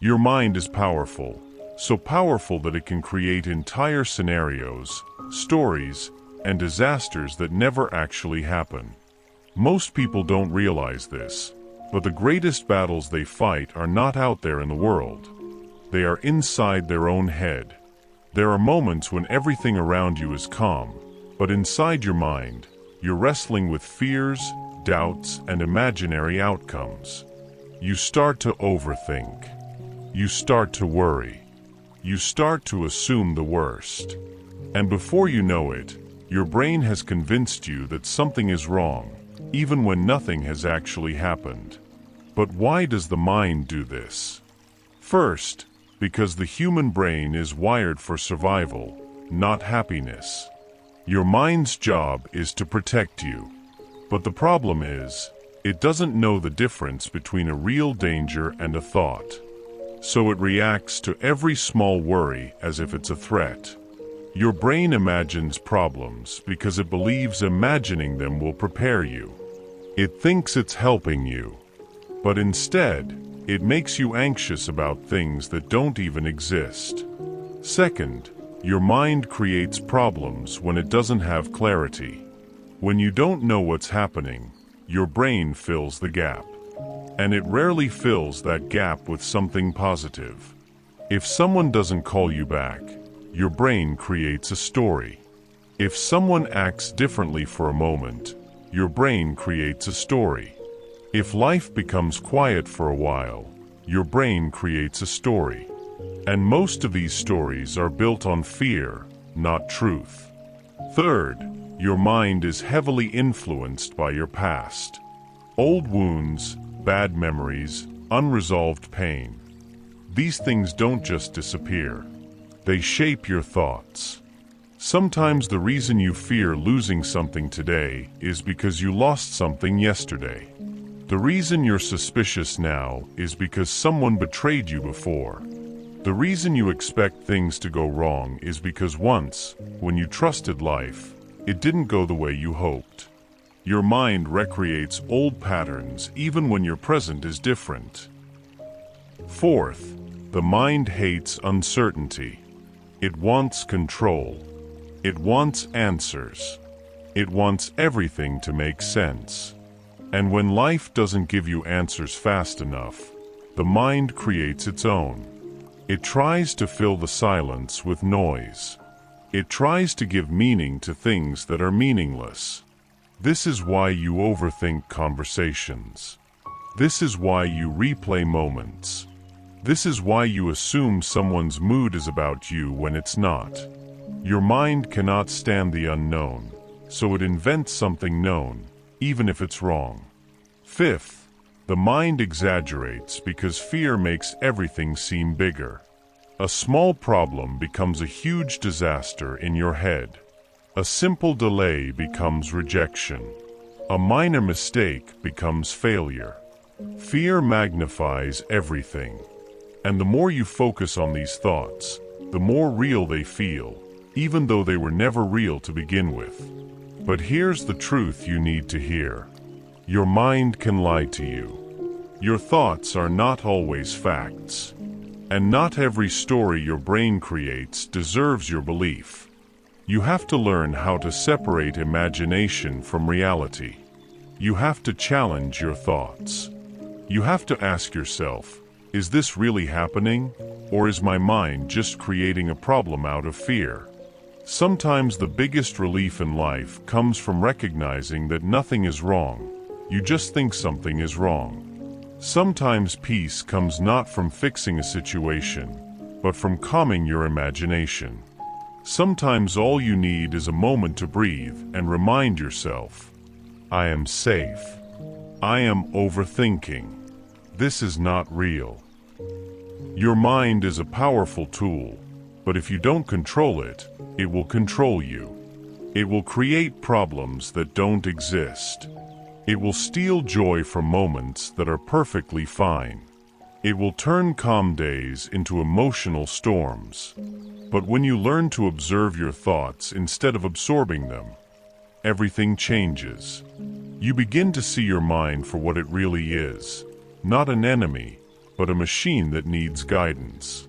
Your mind is powerful, so powerful that it can create entire scenarios, stories, and disasters that never actually happen. Most people don't realize this, but the greatest battles they fight are not out there in the world. They are inside their own head. There are moments when everything around you is calm, but inside your mind, you're wrestling with fears, doubts, and imaginary outcomes. You start to overthink. You start to worry. You start to assume the worst. And before you know it, your brain has convinced you that something is wrong, even when nothing has actually happened. But why does the mind do this? First, because the human brain is wired for survival, not happiness. Your mind's job is to protect you. But the problem is, it doesn't know the difference between a real danger and a thought. So it reacts to every small worry as if it's a threat. Your brain imagines problems because it believes imagining them will prepare you. It thinks it's helping you. But instead, it makes you anxious about things that don't even exist. Second, your mind creates problems when it doesn't have clarity. When you don't know what's happening, your brain fills the gap. And it rarely fills that gap with something positive. If someone doesn't call you back, your brain creates a story. If someone acts differently for a moment, your brain creates a story. If life becomes quiet for a while, your brain creates a story. And most of these stories are built on fear, not truth. Third, your mind is heavily influenced by your past. Old wounds, bad memories, unresolved pain. These things don't just disappear. They shape your thoughts. Sometimes the reason you fear losing something today is because you lost something yesterday. The reason you're suspicious now is because someone betrayed you before. The reason you expect things to go wrong is because once, when you trusted life, it didn't go the way you hoped. Your mind recreates old patterns even when your present is different. Fourth, the mind hates uncertainty. It wants control. It wants answers. It wants everything to make sense. And when life doesn't give you answers fast enough, the mind creates its own. It tries to fill the silence with noise. It tries to give meaning to things that are meaningless. This is why you overthink conversations. This is why you replay moments. This is why you assume someone's mood is about you when it's not. Your mind cannot stand the unknown, so it invents something known, even if it's wrong. Fifth, the mind exaggerates because fear makes everything seem bigger. A small problem becomes a huge disaster in your head. A simple delay becomes rejection. A minor mistake becomes failure. Fear magnifies everything. And the more you focus on these thoughts, the more real they feel, even though they were never real to begin with. But here's the truth you need to hear. Your mind can lie to you. Your thoughts are not always facts. And not every story your brain creates deserves your belief. You have to learn how to separate imagination from reality. You have to challenge your thoughts. You have to ask yourself, is this really happening? Or is my mind just creating a problem out of fear? Sometimes the biggest relief in life comes from recognizing that nothing is wrong. You just think something is wrong. Sometimes peace comes not from fixing a situation, but from calming your imagination. Sometimes all you need is a moment to breathe and remind yourself, I am safe. I am overthinking. This is not real. Your mind is a powerful tool, but if you don't control it, it will control you. It will create problems that don't exist. It will steal joy from moments that are perfectly fine. It will turn calm days into emotional storms. But when you learn to observe your thoughts instead of absorbing them, everything changes. You begin to see your mind for what it really is, not an enemy, but a machine that needs guidance.